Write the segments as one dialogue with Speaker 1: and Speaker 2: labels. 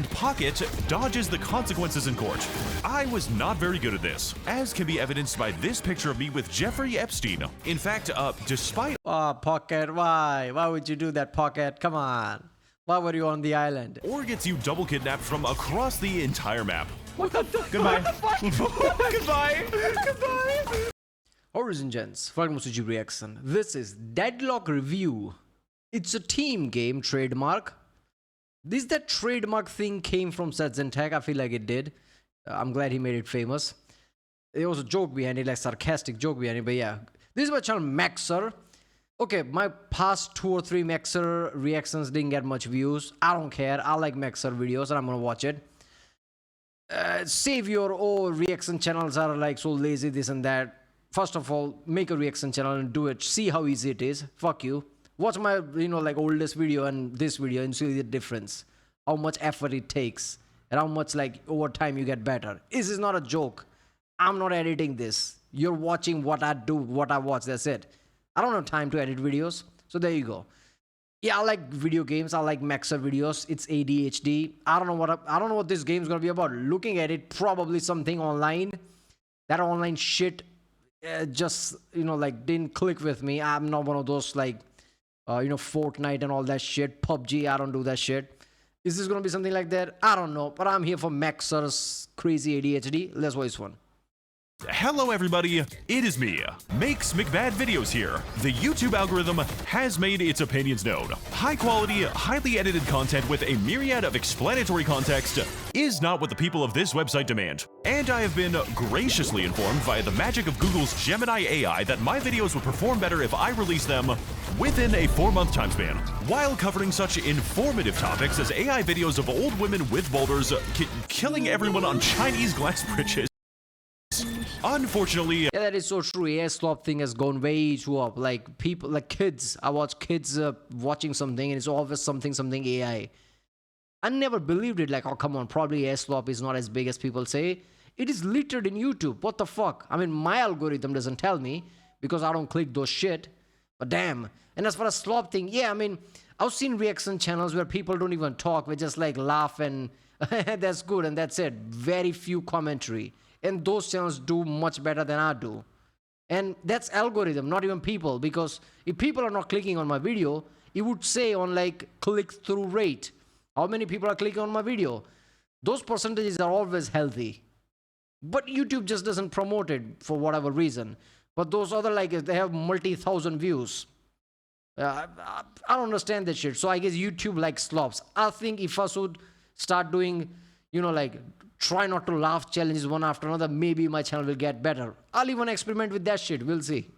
Speaker 1: and Pocket dodges the consequences in court. I was not very good at this, as can be evidenced by this picture of me with Jeffrey Epstein. In fact, despite—
Speaker 2: Oh, Pocket, why? Why would you do that, Pocket? Come on. Why were you on the island?
Speaker 1: or gets you double kidnapped from across the entire map.
Speaker 2: What the
Speaker 1: Goodbye. Goodbye. Goodbye.
Speaker 2: Origin Gents, welcome to G Reaction. This is Deadlock Review. It's a team game trademark. That trademark thing came from Sets and Tech. I feel like it did. I'm glad he made it famous. There was a joke behind it, like sarcastic joke behind it, but yeah. This is my channel max0r. Okay, my past 2 or 3 max0r reactions didn't get much views. I don't care. I like max0r videos and I'm gonna watch it. Save your reaction channels are like so lazy, this and that. First of all, make a reaction channel and do it. See how easy it is. Fuck you. Watch my, like oldest video and this video and see the difference. How much effort it takes and how much like over time you get better. This is not a joke. I'm not editing this. You're watching what I do, what I watch. That's it. I don't have time to edit videos. So there you go. Yeah, I like video games. I like max0r videos. It's ADHD. I don't know what this game's gonna be about. Looking at it, probably something online. That online shit just like didn't click with me. I'm not one of those like Fortnite and all that shit. PUBG, I don't do that shit. Is this gonna be something like that? I don't know, but I'm here for max0r's crazy ADHD. Let's watch this one.
Speaker 1: Hello everybody, it is me, Makes McBad Videos here. The YouTube algorithm has made its opinions known. High quality, highly edited content with a myriad of explanatory context is not what the people of this website demand. And I have been graciously informed via the magic of Google's Gemini AI that my videos would perform better if I release them within a 4-month time span, while covering such informative topics as AI videos of old women with boulders killing everyone on Chinese glass bridges. Unfortunately,
Speaker 2: yeah, that is so true. AI slop thing has gone way too up. Like people, like kids. I watch kids watching something, and it's always something AI. I never believed it. Like, oh come on, probably AI slop is not as big as people say. It is littered in YouTube. What the fuck? I mean, my algorithm doesn't tell me because I don't click those shit. But damn. And as for a slop thing, yeah, I mean, I've seen reaction channels where people don't even talk. We just like laugh and that's good and that's it. Very few commentary. And those channels do much better than I do. And that's algorithm, not even people. Because if people are not clicking on my video, it would say on like click-through rate. How many people are clicking on my video? Those percentages are always healthy. But YouTube just doesn't promote it for whatever reason. But those other, like, they have multi-thousand views. I don't understand that shit. So I guess YouTube like slops. I think if I should start doing, like, try not to laugh challenges one after another, maybe my channel will get better. I'll even experiment with that shit. We'll see.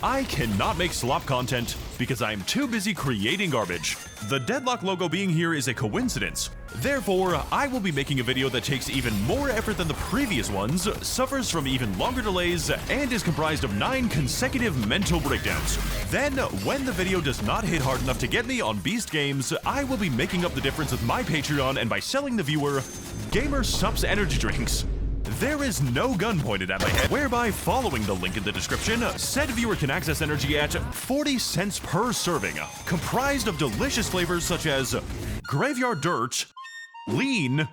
Speaker 1: I cannot make slop content because I'm too busy creating garbage. The Deadlock logo being here is a coincidence. Therefore, I will be making a video that takes even more effort than the previous ones, suffers from even longer delays, and is comprised of 9 consecutive mental breakdowns. Then, when the video does not hit hard enough to get me on Beast Games, I will be making up the difference with my Patreon and by selling the viewer Gamer Sups energy drinks. There is no gun pointed at my head, whereby following the link in the description, said viewer can access energy at 40 cents per serving, comprised of delicious flavors such as Graveyard Dirt, Lean,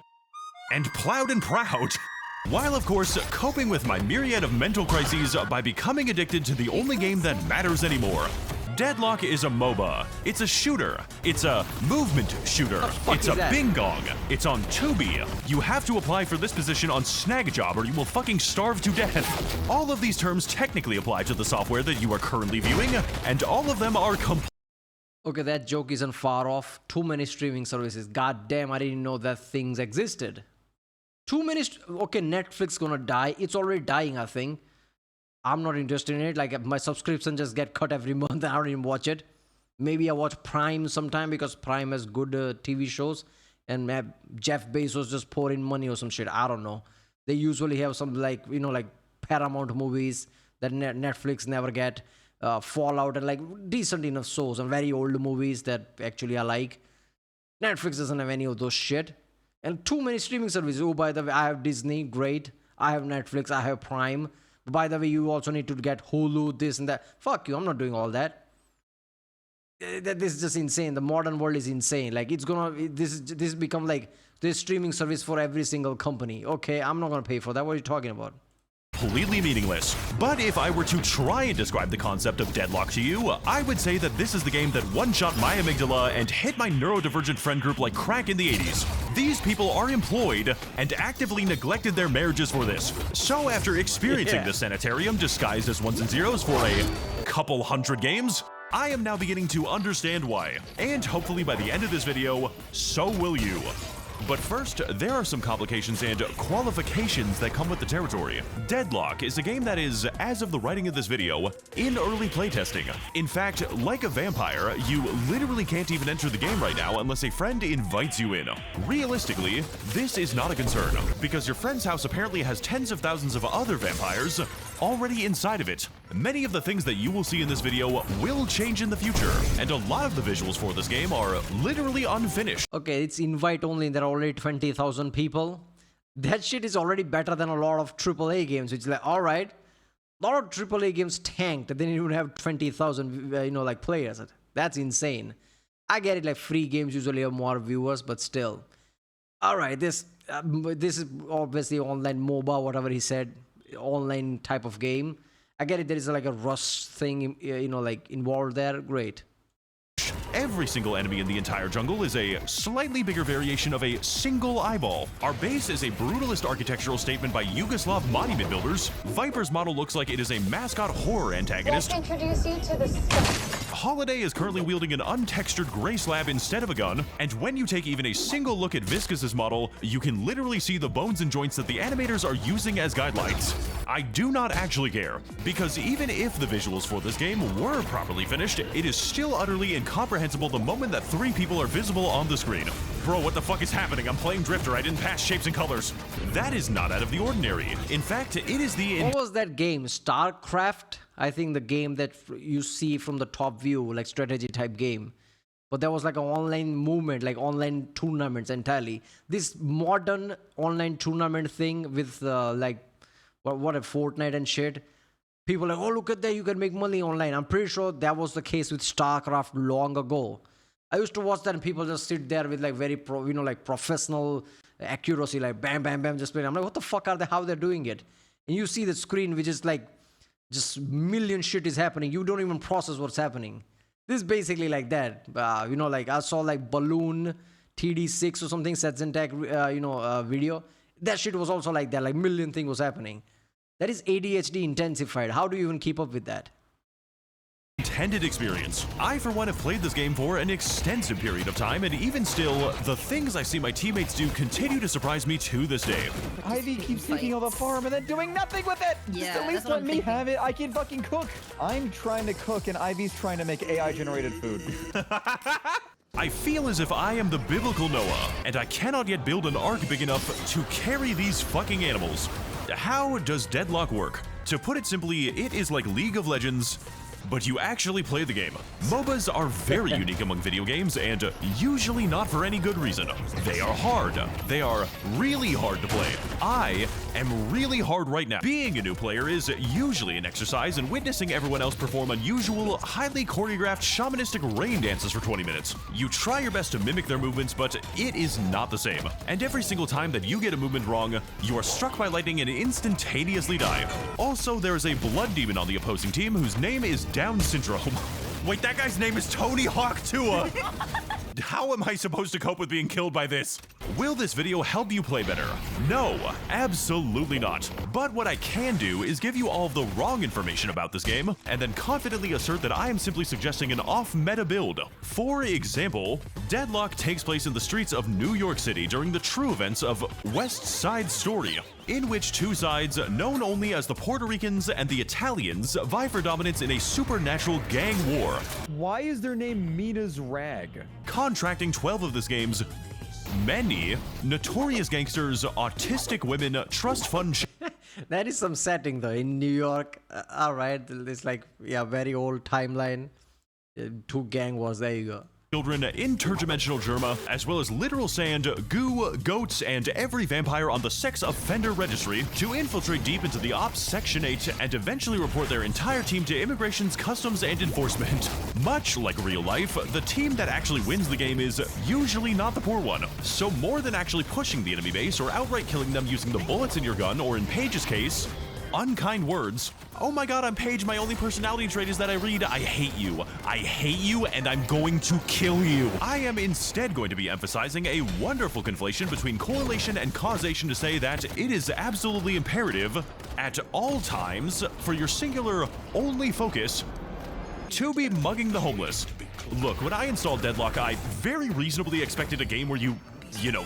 Speaker 1: and Plowed and Proud. While of course, coping with my myriad of mental crises by becoming addicted to the only game that matters anymore. Deadlock is a MOBA. It's a shooter. It's a movement shooter. It's a bingong. It's on Tubi. You have to apply for this position on Snagjob or you will fucking starve to death. All of these terms technically apply to the software that you are currently viewing, and all of them are
Speaker 2: Okay, that joke isn't far off. Too many streaming services. God damn, I didn't know that things existed. Too many. Okay, Netflix gonna die. It's already dying, I think. I'm not interested in it. Like, my subscription just get cut every month. I don't even watch it. Maybe I watch Prime sometime because Prime has good TV shows. And Jeff Bezos just pour in money or some shit. I don't know. They usually have some like Paramount movies that Netflix never get. Fallout and like decent enough shows and very old movies that actually I like. Netflix doesn't have any of those shit. And too many streaming services. Oh, by the way, I have Disney. Great. I have Netflix. I have Prime. By the way, you also need to get Hulu, this and that. Fuck you, I'm not doing all that. This is just insane. The modern world is insane. Like it's gonna this become like this streaming service for every single company. Okay, I'm not gonna pay for that. What are you talking about?
Speaker 1: Completely meaningless. But if I were to try and describe the concept of Deadlock to you, I would say that this is the game that one-shot my amygdala and hit my neurodivergent friend group like crack in the 80s. These people are employed and actively neglected their marriages for this. So after experiencing the sanitarium disguised as ones and zeros for a couple hundred games, I am now beginning to understand why. And hopefully by the end of this video, so will you. But first, there are some complications and qualifications that come with the territory. Deadlock is a game that is, as of the writing of this video, in early playtesting. In fact, like a vampire, you literally can't even enter the game right now unless a friend invites you in. Realistically, this is not a concern, because your friend's house apparently has tens of thousands of other vampires already inside of it. Many of the things that you will see in this video will change in the future, and a lot of the visuals for this game are literally unfinished.
Speaker 2: Okay, it's invite only, there are already 20,000 people. That shit is already better than a lot of AAA games, which is like, alright, a lot of AAA games tanked, they didn't even have 20,000, like players. That's insane. I get it, like free games usually have more viewers, but still. Alright, this is obviously online MOBA, whatever he said, online type of game. I get it, there is like a rush thing, like involved there. Great.
Speaker 1: Every single enemy in the entire jungle is a slightly bigger variation of a single eyeball. Our base is a brutalist architectural statement by Yugoslav monument builders. Viper's model looks like it is a mascot horror antagonist.
Speaker 3: Let's introduce you to the
Speaker 1: Holiday is currently wielding an untextured gray slab instead of a gun, and when you take even a single look at Viscus's model, you can literally see the bones and joints that the animators are using as guidelines. I do not actually care, because even if the visuals for this game were properly finished, it is still utterly incomprehensible the moment that 3 people are visible on the screen. Bro, what the fuck is happening? I'm playing Drifter, I didn't pass shapes and colors. That is not out of the ordinary. In fact, it is the...
Speaker 2: What was that game? StarCraft? I think the game that you see from the top view, like strategy type game. But there was like an online movement, like online tournaments entirely. This modern online tournament thing with like, what a Fortnite and shit. People are like, oh, look at that, you can make money online. I'm pretty sure that was the case with StarCraft long ago. I used to watch that and people just sit there with like very like professional accuracy, like bam, bam, bam, just playing. I'm like, what the fuck are they, how they're doing it? And you see the screen, which is like, just million shit is happening. You don't even process what's happening. This is basically like that. Like I saw like Balloon TD6 or something, Sets and Tech, video. That shit was also like that. Like million thing was happening. That is ADHD intensified. How do you even keep up with that?
Speaker 1: Intended experience. I, for one, have played this game for an extensive period of time, and even still, the things I see my teammates do continue to surprise me to this day.
Speaker 4: Ivy keeps taking all the farm and then doing nothing with it!
Speaker 3: Yeah,
Speaker 4: Just at least let me have it. I can fucking cook. I'm trying to cook and Ivy's trying to make AI-generated food.
Speaker 1: I feel as if I am the biblical Noah, and I cannot yet build an ark big enough to carry these fucking animals. How does Deadlock work? To put it simply, it is like League of Legends, but you actually play the game. MOBAs are very unique among video games, and usually not for any good reason. They are hard. They are really hard to play. I am really hard right now. Being a new player is usually an exercise, and witnessing everyone else perform unusual, highly choreographed shamanistic rain dances for 20 minutes. You try your best to mimic their movements, but it is not the same. And every single time that you get a movement wrong, you are struck by lightning and instantaneously die. Also, there is a blood demon on the opposing team whose name is Down syndrome. Wait, that guy's name is Tony Hawk Tua. How am I supposed to cope with being killed by this? Will this video help you play better? No, absolutely not. But what I can do is give you all of the wrong information about this game, and then confidently assert that I am simply suggesting an off-meta build. For example, Deadlock takes place in the streets of New York City during the true events of West Side Story, in which 2 sides, known only as the Puerto Ricans and the Italians, vie for dominance in a supernatural gang war.
Speaker 4: Why is their name Mina's Rag?
Speaker 1: Contracting 12 of this game's many notorious gangsters, autistic women, trust fund
Speaker 2: That is some setting though in New York. Alright, it's like, yeah, very old timeline. 2 gang wars, there you go.
Speaker 1: children, interdimensional germa, as well as literal sand, goo, goats, and every vampire on the sex offender registry to infiltrate deep into the Ops Section 8 and eventually report their entire team to Immigration's Customs and Enforcement. Much like real life, the team that actually wins the game is usually not the poor one. So more than actually pushing the enemy base or outright killing them using the bullets in your gun, or in Paige's case, unkind words. Oh my god, I'm Paige, my only personality trait is that I read, I hate you. I hate you and I'm going to kill you. I am instead going to be emphasizing a wonderful conflation between correlation and causation to say that it is absolutely imperative at all times for your singular only focus to be mugging the homeless. Look, when I installed Deadlock, I very reasonably expected a game where you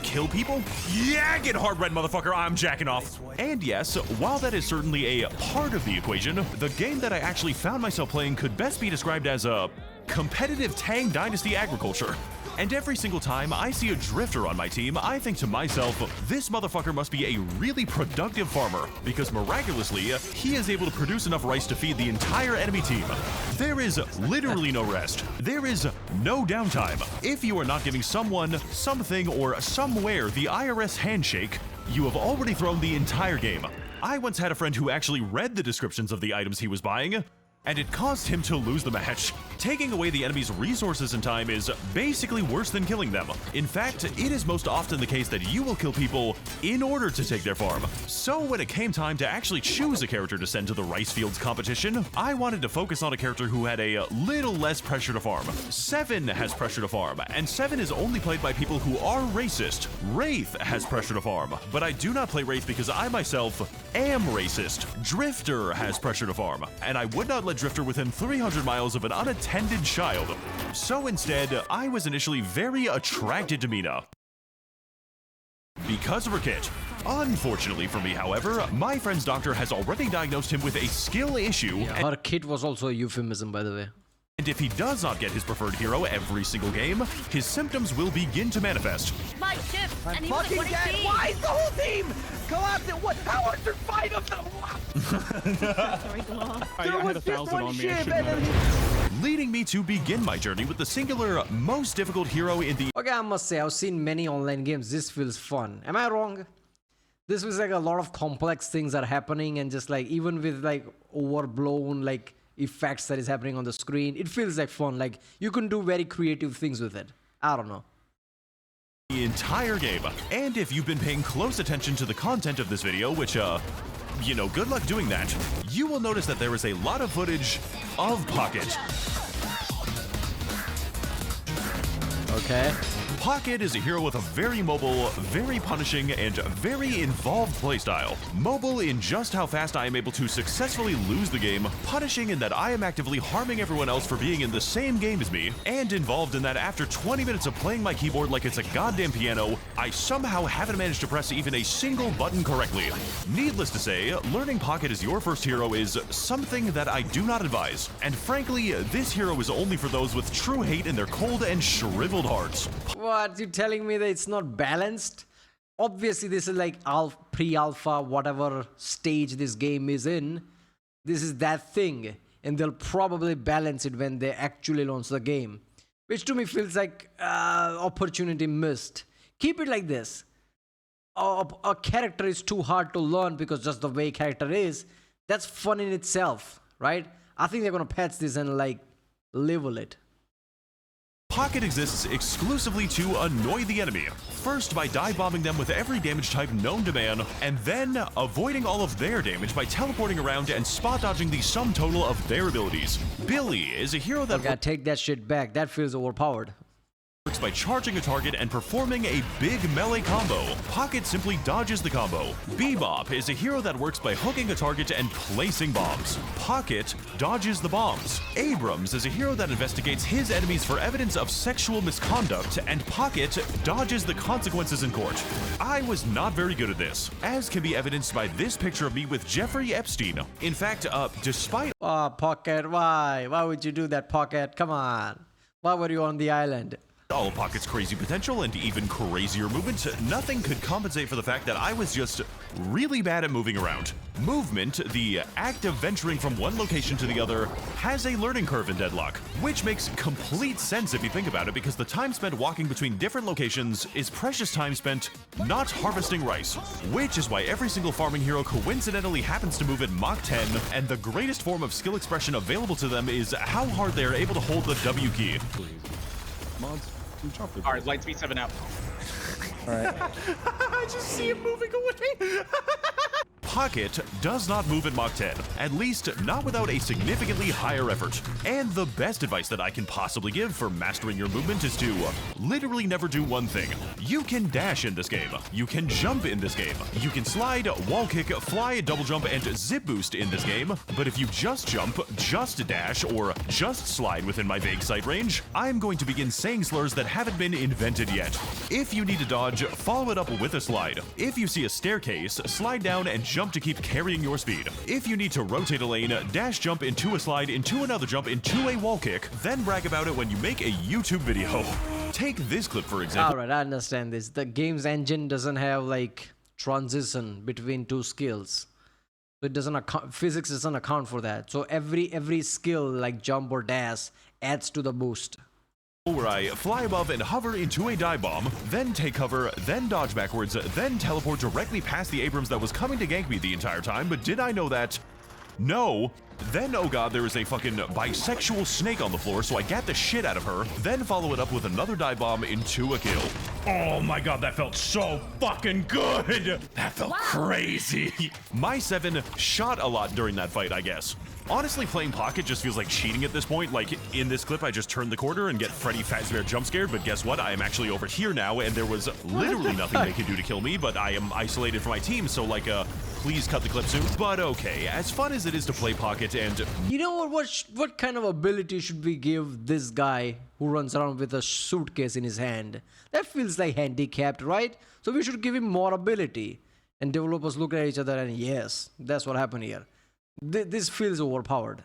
Speaker 1: kill people? Yeah, get hard red, motherfucker, I'm jacking off. And yes, while that is certainly a part of the equation, the game that I actually found myself playing could best be described as a competitive Tang Dynasty agriculture. And every single time I see a drifter on my team, I think to myself, this motherfucker must be a really productive farmer, because miraculously, he is able to produce enough rice to feed the entire enemy team. There is literally no rest. There is no downtime. If you are not giving someone, something, or somewhere the IRS handshake, you have already thrown the entire game. I once had a friend who actually read the descriptions of the items he was buying, and it caused him to lose the match. Taking away the enemy's resources and time is basically worse than killing them. In fact, it is most often the case that you will kill people in order to take their farm. So when it came time to actually choose a character to send to the rice fields competition, I wanted to focus on a character who had a little less pressure to farm. Seven has pressure to farm, and Seven is only played by people who are racist. Wraith has pressure to farm, but I do not play Wraith because I myself am racist. Drifter has pressure to farm, and I would not let Drifter within 300 miles of an unattended child. So instead, I was initially very attracted to Mina because of her kit. Unfortunately for me, however, my friend's doctor has already diagnosed him with a skill issue.
Speaker 2: Her kit was also a euphemism, by the way.
Speaker 1: And if he does not get his preferred hero every single game, his symptoms will begin to manifest.
Speaker 5: My ship!
Speaker 4: I'm
Speaker 5: and he was
Speaker 4: fucking
Speaker 5: like,
Speaker 4: dead! Why is the whole team collapsing? What? How are there 5 of them?
Speaker 5: Sorry, Glock.
Speaker 4: There
Speaker 6: I had
Speaker 4: was just
Speaker 6: 1,000
Speaker 4: one
Speaker 6: on me.
Speaker 4: ship and then
Speaker 1: Leading me to begin my journey with the singular most difficult hero in the
Speaker 2: Okay, I must say, I've seen many online games. This feels fun. Am I wrong? This feels like a lot of complex things are happening, and just like, even with like overblown like effects that is happening on the screen, it feels like fun. Like, you can do very creative things with it. I don't know.
Speaker 1: the entire game. And if you've been paying close attention to the content of this video, which, good luck doing that, you will notice that there is a lot of footage of Pocket.
Speaker 2: Okay.
Speaker 1: Pocket is a hero with a very mobile, very punishing, and very involved playstyle. Mobile in just how fast I am able to successfully lose the game, punishing in that I am actively harming everyone else for being in the same game as me, and involved in that after 20 minutes of playing my keyboard like it's a goddamn piano, I somehow haven't managed to press even a single button correctly. Needless to say, learning Pocket as your first hero is something that I do not advise, and frankly, this hero is only for those with true hate in their cold and shriveled hearts.
Speaker 2: What, you telling me that it's not balanced? Obviously, this is like pre-alpha, whatever stage this game is in. This is that thing, and they'll probably balance it when they actually launch the game, which to me feels like opportunity missed. Keep it like this. A character is too hard to learn because just the way character is, that's fun in itself, right? I think they're gonna patch this and like level it.
Speaker 1: Pocket exists exclusively to annoy the enemy, first by dive bombing them with every damage type known to man, and then avoiding all of their damage by teleporting around and spot dodging the sum total of their abilities. Billy is a hero that
Speaker 2: Okay, take that shit back. That feels overpowered.
Speaker 1: works by charging a target and performing a big melee combo. Pocket simply dodges the combo. Bebop is a hero that works by hooking a target and placing bombs. Pocket dodges the bombs. Abrams is a hero that investigates his enemies for evidence of sexual misconduct, and Pocket dodges the consequences in court. I was not very good at this, as can be evidenced by this picture of me with Jeffrey Epstein. In fact, despite
Speaker 2: Oh, Pocket, why? Why would you do that, Pocket? Come on. Why were you on the island?
Speaker 1: all of Pocket's crazy potential and even crazier movement, nothing could compensate for the fact that I was just really bad at moving around. Movement, the act of venturing from one location to the other, has a learning curve in Deadlock, which makes complete sense if you think about it, because the time spent walking between different locations is precious time spent not harvesting rice, which is why every single farming hero coincidentally happens to move at Mach 10, and the greatest form of skill expression available to them is how hard they are able to hold the W key.
Speaker 5: Alright, light speed 7 out.
Speaker 4: Alright.
Speaker 1: I just see him moving away. Pocket does not move at Mach 10, at least not without a significantly higher effort. And the best advice that I can possibly give for mastering your movement is to literally never do one thing. You can dash in this game, you can jump in this game, you can slide, wall kick, fly, double jump, and zip boost in this game, but if you just jump, just dash, or just slide within my vague sight range, I'm going to begin saying slurs that haven't been invented yet. If you need to dodge, follow it up with a slide. If you see a staircase, slide down and jump to keep carrying your speed. If you need to rotate a lane, dash jump into a slide, into another jump, into a wall kick, then brag about it when you make a YouTube video. Take this clip for example.
Speaker 2: Alright, I understand this. The game's engine doesn't have like transition between two skills. So it doesn't account, physics doesn't account for that. So every skill like jump or dash adds to the boost.
Speaker 1: Where I fly above and hover into a dive bomb, then take cover, then dodge backwards, then teleport directly past the Abrams that was coming to gank me the entire time, but did I know that? No. Then, oh god, there is a fucking bisexual snake on the floor, so I gat the shit out of her, then follow it up with another dive bomb into a kill. Oh my god, that felt so fucking good! That felt crazy! My 7 shot a lot during that fight, I guess. Honestly, playing Pocket just feels like cheating at this point. Like, in this clip, I just turned the corner and get Freddy Fazbear jump scared, but guess what? I am actually over here now, and there was literally nothing they could do to kill me, but I am isolated from my team, so like, please cut the clip soon. But okay, as fun as it is to play Pocket and...
Speaker 2: You know what kind of ability should we give this guy who runs around with a suitcase in his hand? That feels like handicapped, right? So we should give him more ability. And developers look at each other and yes, that's what happened here. This feels overpowered.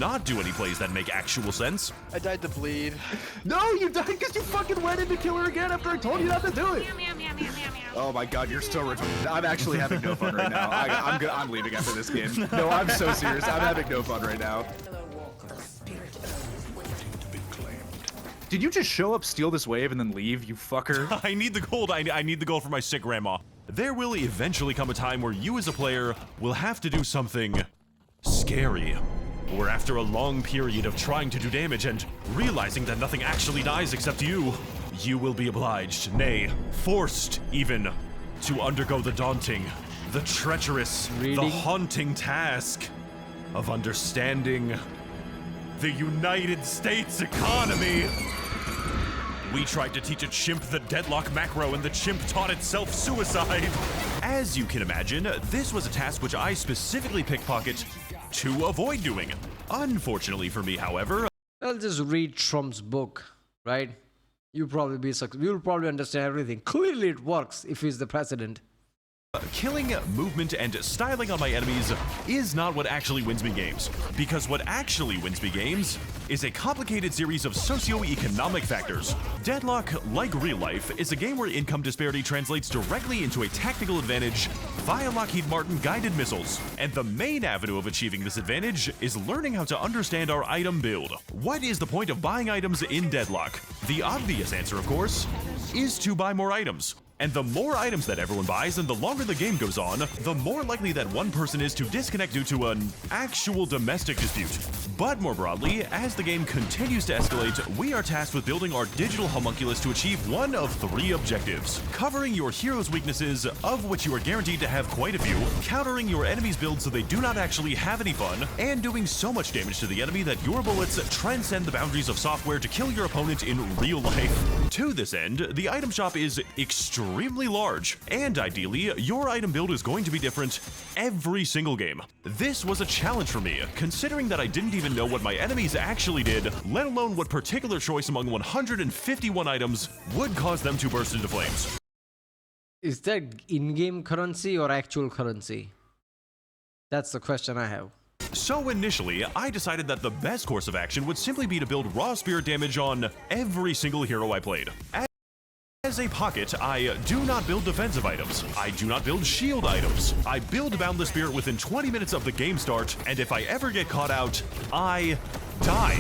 Speaker 1: not do any plays that make actual sense.
Speaker 6: I died to bleed.
Speaker 7: No, you died because you fucking went in to kill her again after I told you not to do it.
Speaker 6: Oh my god, you're still retarded. I'm actually having no fun right now. I'm leaving after this game. No, I'm so serious. I'm having no fun right now. Did you just show up, steal this wave, and then leave, you fucker?
Speaker 1: I need the gold. I need the gold for my sick grandma. There will eventually come a time where you as a player will have to do something scary. Or after a long period of trying to do damage and realizing that nothing actually dies except you, you will be obliged, nay, forced even, to undergo the daunting, the treacherous, the haunting task of understanding the United States economy. We tried to teach a chimp the Deadlock macro, and the chimp taught itself suicide. As you can imagine, this was a task which I specifically picked Pocket to avoid doing. Unfortunately for me, however,
Speaker 2: I'll just read Trump's book, right? You'll probably understand everything. Clearly it works if he's the president.
Speaker 1: killing, movement, and styling on my enemies is not what actually wins me games. Because what actually wins me games is a complicated series of socio-economic factors. Deadlock, like real life, is a game where income disparity translates directly into a tactical advantage via Lockheed Martin guided missiles. And the main avenue of achieving this advantage is learning how to understand our item build. What is the point of buying items in Deadlock? The obvious answer, of course, is to buy more items. And the more items that everyone buys and the longer the game goes on, the more likely that one person is to disconnect due to an actual domestic dispute. But more broadly, as the game continues to escalate, we are tasked with building our digital homunculus to achieve one of 3 objectives. Covering your hero's weaknesses, of which you are guaranteed to have quite a few, countering your enemy's build so they do not actually have any fun, and doing so much damage to the enemy that your bullets transcend the boundaries of software to kill your opponent in real life. To this end, the item shop is extremely large, and ideally, your item build is going to be different every single game. This was a challenge for me, considering that I didn't even know what my enemies actually did, let alone what particular choice among 151 items would cause them to burst into flames.
Speaker 2: Is that in-game currency or actual currency? That's the question I have.
Speaker 1: So initially, I decided that the best course of action would simply be to build raw spirit damage on every single hero I played. As a pocket, I do not build defensive items. I do not build shield items. I build Boundless Spirit within 20 minutes of the game start, and if I ever get caught out, I die.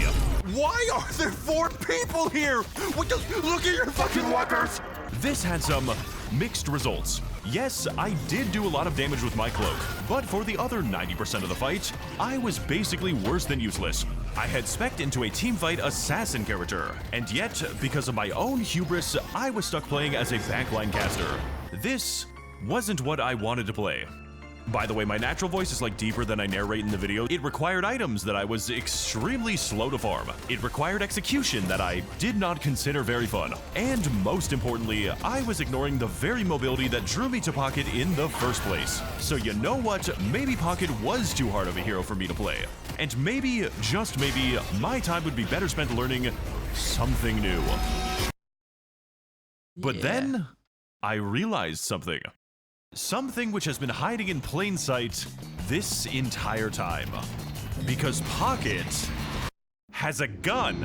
Speaker 7: Why are there 4 people here? Look at your fucking walkers!
Speaker 1: This had some mixed results. Yes, I did do a lot of damage with my cloak, but for the other 90% of the fight, I was basically worse than useless. I had spec'd into a teamfight assassin character, and yet, because of my own hubris, I was stuck playing as a backline caster. This wasn't what I wanted to play. By the way, my natural voice is like deeper than I narrate in the video. It required items that I was extremely slow to farm. It required execution that I did not consider very fun. And most importantly, I was ignoring the very mobility that drew me to Pocket in the first place. So you know what? Maybe Pocket was too hard of a hero for me to play. And maybe, just maybe, my time would be better spent learning something new. But then, I realized something. Something which has been hiding in plain sight this entire time. Because Pocket has a gun.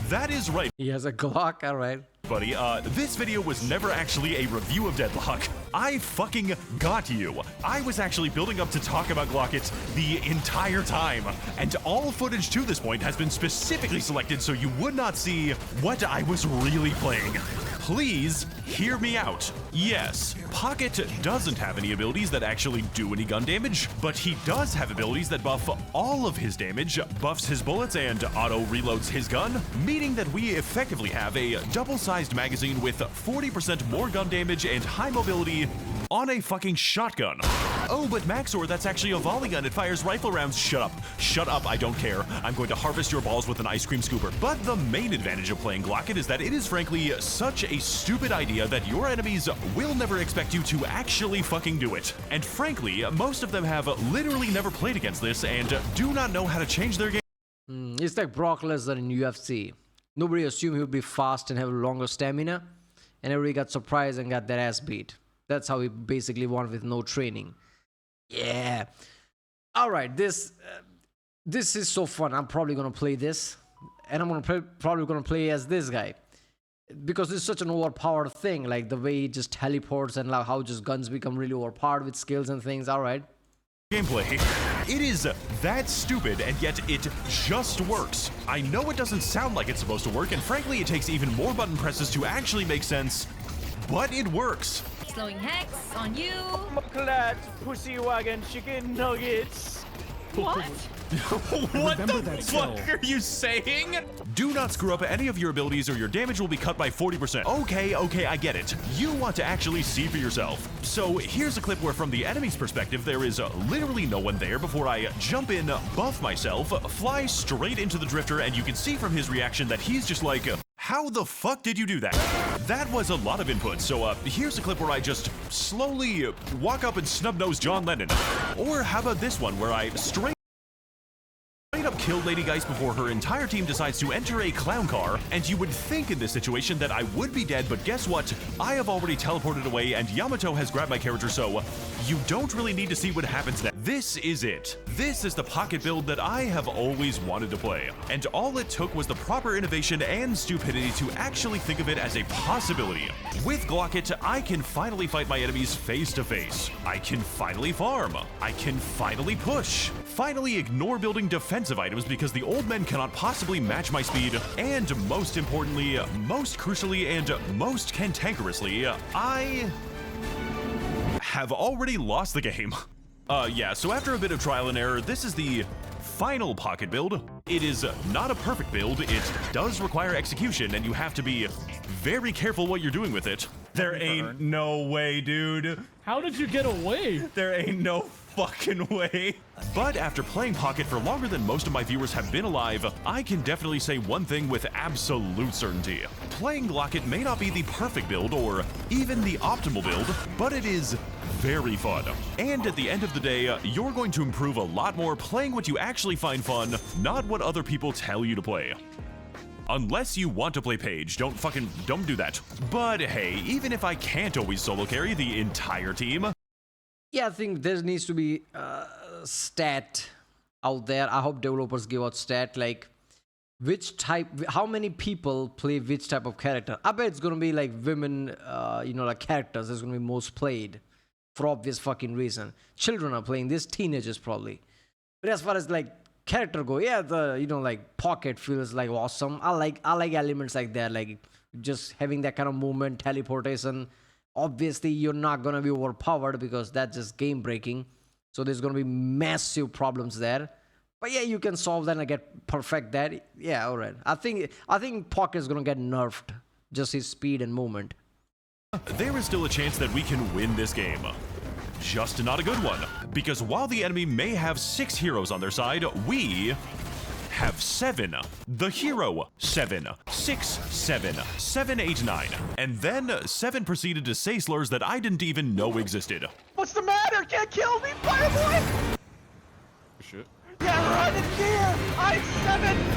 Speaker 1: That is right.
Speaker 2: He has a Glock, alright.
Speaker 1: Buddy, this video was never actually a review of Deadlock. I fucking got you. I was actually building up to talk about Glockit the entire time, and all footage to this point has been specifically selected so you would not see what I was really playing. Please hear me out. Yes, Pocket doesn't have any abilities that actually do any gun damage, but he does have abilities that buff all of his damage, buffs his bullets, and auto-reloads his gun, meaning that we effectively have a double-sized magazine with 40% more gun damage and high mobility on a fucking shotgun. Oh, but max0r, that's actually a volley gun. It fires rifle rounds. Shut up. Shut up, I don't care. I'm going to harvest your balls with an ice cream scooper. But the main advantage of playing Glockit is that it is frankly such a stupid idea that your enemies will never expect you to actually fucking do it. And frankly, most of them have literally never played against this and do not know how to change their game.
Speaker 2: It's like Brock Lesnar in UFC. Nobody assumed he would be fast and have longer stamina, and everybody got surprised and got their ass beat. That's how he basically won with no training. Yeah. All right, this is so fun. I'm probably gonna play this, and I'm probably gonna play as this guy, because it's such an overpowered thing. Like the way he just teleports and like how just guns become really overpowered with skills and things. All right.
Speaker 1: Gameplay. It is that stupid, and yet it just works. I know it doesn't sound like it's supposed to work, and frankly, it takes even more button presses to actually make sense, but it works.
Speaker 5: Slowing Hex on you.
Speaker 8: Glad pussy wagon chicken nuggets.
Speaker 5: What?
Speaker 1: What the fuck are you saying? Do not screw up any of your abilities or your damage will be cut by 40%. Okay, I get it. You want to actually see for yourself. So here's a clip where from the enemy's perspective, there is literally no one there before I jump in, buff myself, fly straight into the drifter, and you can see from his reaction that he's just like, how the fuck did you do that? That was a lot of input, so here's a clip where I just slowly walk up and snub-nose John Lennon. Or how about this one where I straight up kill Lady Geist before her entire team decides to enter a clown car, and you would think in this situation that I would be dead, but guess what? I have already teleported away and Yamato has grabbed my character, so you don't really need to see what happens next. This is it. This is the Pocket build that I have always wanted to play, and all it took was the proper innovation and stupidity to actually think of it as a possibility. With Glockit, I can finally fight my enemies face to face. I can finally farm. I can finally push. Finally ignore building defensive items because the old men cannot possibly match my speed, and most importantly, most crucially, and most cantankerously, I have already lost the game. Yeah, so after a bit of trial and error, this is the final Pocket build. It is not a perfect build. It does require execution, and you have to be very careful what you're doing with it. There ain't no way, dude.
Speaker 8: How did you get away?
Speaker 1: There ain't no fucking way. But after playing Pocket for longer than most of my viewers have been alive, I can definitely say one thing with absolute certainty. Playing Glockit may not be the perfect build or even the optimal build, but it is very fun. And at the end of the day, you're going to improve a lot more playing what you actually find fun, not what other people tell you to play. Unless you want to play Paige, don't do that. But hey, even if I can't always solo carry the entire team,
Speaker 2: Yeah, I think there needs to be stat out there. I hope developers give out stat like which type, how many people play which type of character. I bet it's gonna be like women, like characters is gonna be most played for obvious fucking reason. Children are playing this, teenagers probably. But as far as like character go, yeah, like Pocket feels like awesome. I like elements like that, like just having that kind of movement, teleportation. Obviously, you're not gonna be overpowered because that's just game breaking. So there's gonna be massive problems there. But yeah, you can solve that and get perfect that. Yeah, all right. I think Pocket's gonna get nerfed, just his speed and movement.
Speaker 1: there is still a chance that we can win this game. Just not a good one, because while the enemy may have 6 heroes on their side, we have 7. The hero 7, 6, 7, 7, 8, 9, and then 7 proceeded to say slurs that I didn't even know existed.
Speaker 8: What's the matter? Can't kill me, Fireboy!
Speaker 6: Shit.
Speaker 8: Yeah, run in gear! I'm 7!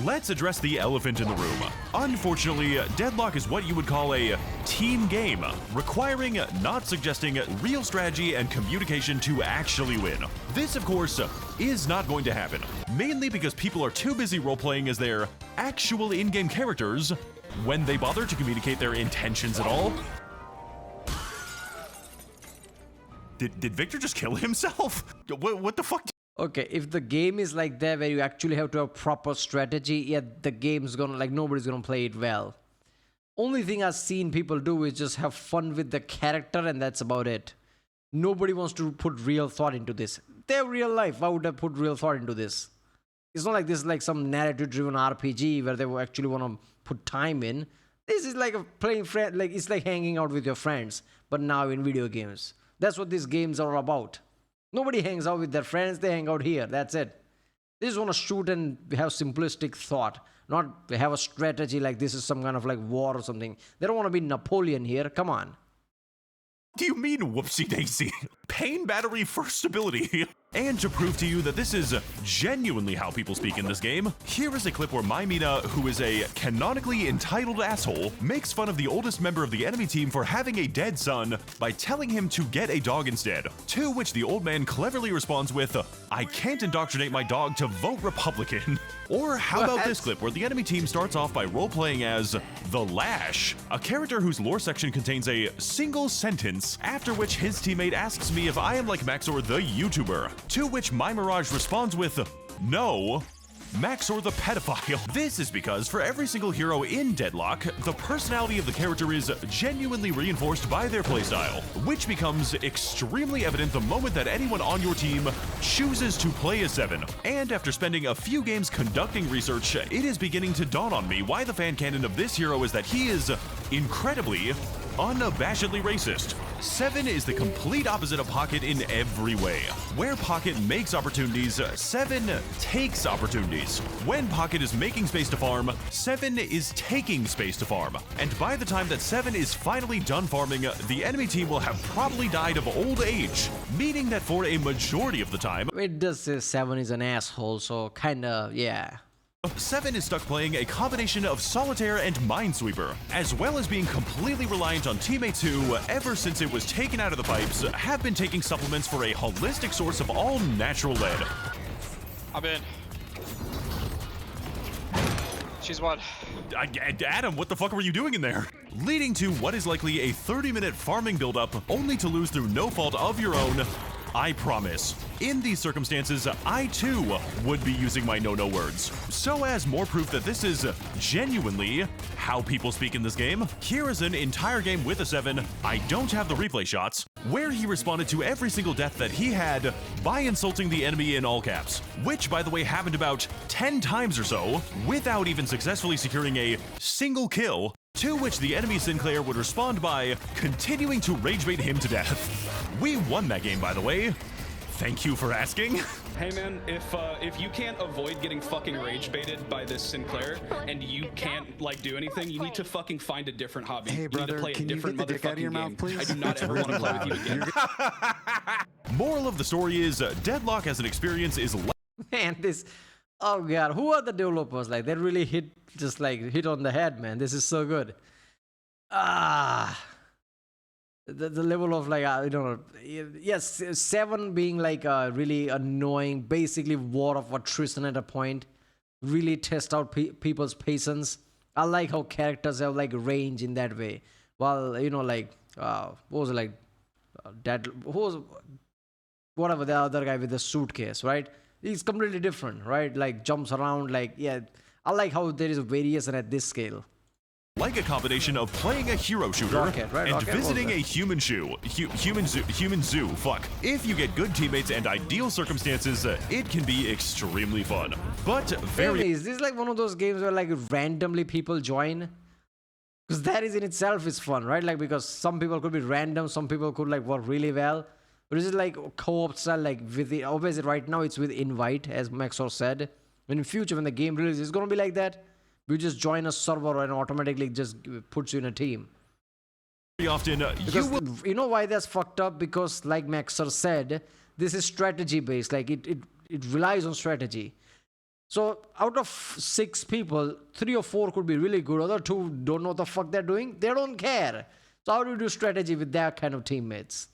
Speaker 1: Let's address the elephant in the room. Unfortunately, Deadlock is what you would call a team game, requiring, not suggesting, real strategy and communication to actually win. This, of course, is not going to happen, mainly because people are too busy role-playing as their actual in-game characters when they bother to communicate their intentions at all. Did Victor just kill himself? What the fuck?
Speaker 2: Okay, if the game is like that where you actually have to have proper strategy, yeah, the game's gonna, like, nobody's gonna play it well. Only thing I've seen people do is just have fun with the character, and that's about it. Nobody wants to put real thought into this. They're real life. Why would I put real thought into this? It's not like this is like some narrative-driven RPG where they actually want to put time in. This is like a playing friend, like it's like hanging out with your friends, but now in video games. That's what these games are about. Nobody hangs out with their friends, they hang out here, that's it. They just want to shoot and have simplistic thought, not have a strategy like this is some kind of like war or something. They don't want to be Napoleon here, come on.
Speaker 1: Do you mean whoopsie-daisy? Pain battery first ability. And to prove to you that this is genuinely how people speak in this game, here is a clip where Mina, who is a canonically entitled asshole, makes fun of the oldest member of the enemy team for having a dead son by telling him to get a dog instead. To which the old man cleverly responds with, "I can't indoctrinate my dog to vote Republican." Or how about this clip where the enemy team starts off by role-playing as The Lash, a character whose lore section contains a single sentence, after which his teammate asks me if I am like max0r the YouTuber, to which my Mirage responds with, "No, max0r the pedophile." This is because for every single hero in Deadlock, the personality of the character is genuinely reinforced by their playstyle, which becomes extremely evident the moment that anyone on your team chooses to play as 7. And after spending a few games conducting research, it is beginning to dawn on me why the fan canon of this hero is that he is incredibly, unabashedly racist. 7 is the complete opposite of Pocket in every way. Where Pocket makes opportunities, 7 takes opportunities. When Pocket is making space to farm, 7 is taking space to farm. And by the time that 7 is finally done farming, the enemy team will have probably died of old age, meaning that for a majority of the time,
Speaker 2: It does say 7 is an asshole, so kinda, yeah.
Speaker 1: 7 is stuck playing a combination of Solitaire and Minesweeper, as well as being completely reliant on teammates who, ever since it was taken out of the pipes, have been taking supplements for a holistic source of all natural lead.
Speaker 9: I'm in. She's one.
Speaker 1: Adam, what the fuck were you doing in there? Leading to what is likely a 30-minute farming build-up, only to lose through no fault of your own. I promise. In these circumstances, I too would be using my no-no words. So as more proof that this is genuinely how people speak in this game, here is an entire game with a 7, I don't have the replay shots, where he responded to every single death that he had by insulting the enemy in all caps, which by the way happened about 10 times or so, without even successfully securing a single kill, to which the enemy Sinclair would respond by continuing to ragebait him to death. We won that game, by the way. Thank you for asking.
Speaker 10: Hey man, if you can't avoid getting fucking rage baited by this Sinclair and you can't like do anything, you need to fucking find a different hobby.
Speaker 6: Hey brother,
Speaker 10: you need to play
Speaker 6: can
Speaker 10: a different
Speaker 6: you get the dick out of your
Speaker 10: motherfucking
Speaker 6: mouth,
Speaker 10: game.
Speaker 6: please?
Speaker 10: I do not ever want to play with you again.
Speaker 1: Moral of the story is, Deadlock as an experience is
Speaker 2: Man, this, oh god, who are the developers? Like, they really hit on the head, man. This is so good. The level of like, I don't know, yes, 7 being like really annoying, basically war of attrition at a point, really test out people's patience. I like how characters have like range in that way. While, you know, like, what was it, like, whatever, the other guy with the suitcase, right? He's completely different, right? Like, jumps around, like, yeah. I like how there is a variation at this scale.
Speaker 1: Like a combination of playing a hero shooter
Speaker 2: Rocket, right?
Speaker 1: and
Speaker 2: Rocket?
Speaker 1: visiting a human zoo. Fuck. If you get good teammates and ideal circumstances, it can be extremely fun. But very...
Speaker 2: Is this like one of those games where like randomly people join? Because that is in itself is fun, right? Like, because some people could be random, some people could like work really well. But is it like co-op style, like with the, obviously right now it's with invite, as max0r said. But in future, when the game releases, it's gonna be like that. We just join a server and automatically just puts you in a team.
Speaker 1: Very often,
Speaker 2: you know why that's fucked up? Because like max0r said, this is strategy based. Like it relies on strategy. So out of 6 people, 3 or 4 could be really good. Other 2 don't know what the fuck they're doing. They don't care. So how do you do strategy with that kind of teammates?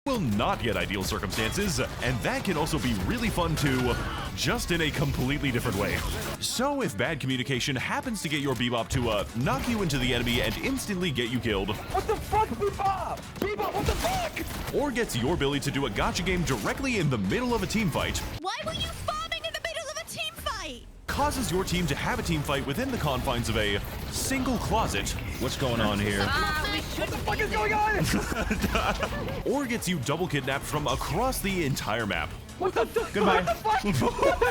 Speaker 1: will not get ideal circumstances, and that can also be really fun too, just in a completely different way. So if bad communication happens to get your Bebop to knock you into the enemy and instantly get you killed,
Speaker 8: What the fuck, Bebop? Bebop, what the fuck?
Speaker 1: or gets your Billy to do a gotcha game directly in the middle of a team fight,
Speaker 5: Why were you farming in the middle of a team fight?
Speaker 1: causes your team to have a team fight within the confines of a single closet,
Speaker 7: What's going on here?
Speaker 5: We should
Speaker 8: What is going on?
Speaker 1: or gets you double kidnapped from across the entire map.
Speaker 8: What the
Speaker 7: Goodbye.
Speaker 8: What the fuck?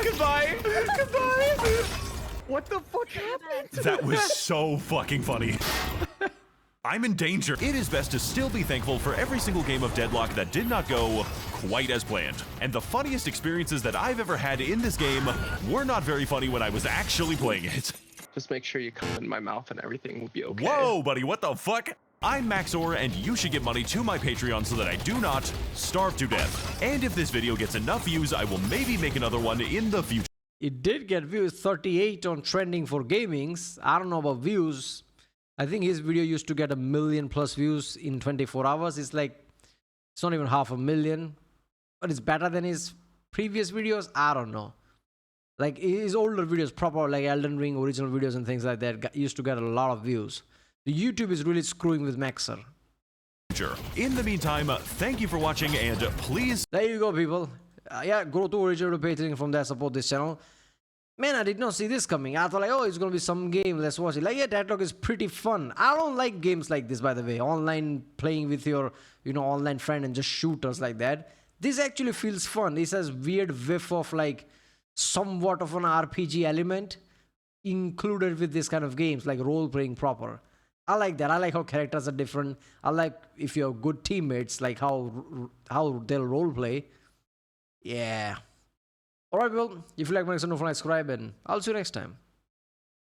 Speaker 1: Goodbye!
Speaker 8: Goodbye. What the fuck happened?
Speaker 1: That was so fucking funny. I'm in danger. It is best to still be thankful for every single game of Deadlock that did not go quite as planned. And the funniest experiences that I've ever had in this game were not very funny when I was actually playing it.
Speaker 11: Just make sure you come in my mouth and everything will be okay.
Speaker 1: Whoa, buddy, what the fuck? I'm max0r, and you should get money to my Patreon so that I do not starve to death. And if this video gets enough views, I will maybe make another one in the future.
Speaker 2: It did get views, 38 on trending for gamings. I don't know about views. I think his video used to get 1 million plus views in 24 hours. It's like, it's not even 500,000. But it's better than his previous videos. I don't know. Like his older videos, proper like Elden Ring original videos and things like that, used to get a lot of views. The YouTube is really screwing with max0r.
Speaker 1: In the meantime, thank you for watching, and please...
Speaker 2: There you go, people. Yeah, go to original Patreon from there, support this channel. Man, I did not see this coming. I thought like, oh, it's gonna be some game, let's watch it. Like, yeah, Deadlock is pretty fun. I don't like games like this, by the way. Online, playing with your, online friend and just shooters like that. This actually feels fun. This has weird whiff of like, somewhat of an RPG element included with this kind of games, like role-playing proper. I like that. I like how characters are different. I like if you have good teammates, like how they'll roleplay. Yeah. Alright, well, if you like, make sure to subscribe, and I'll see you next time.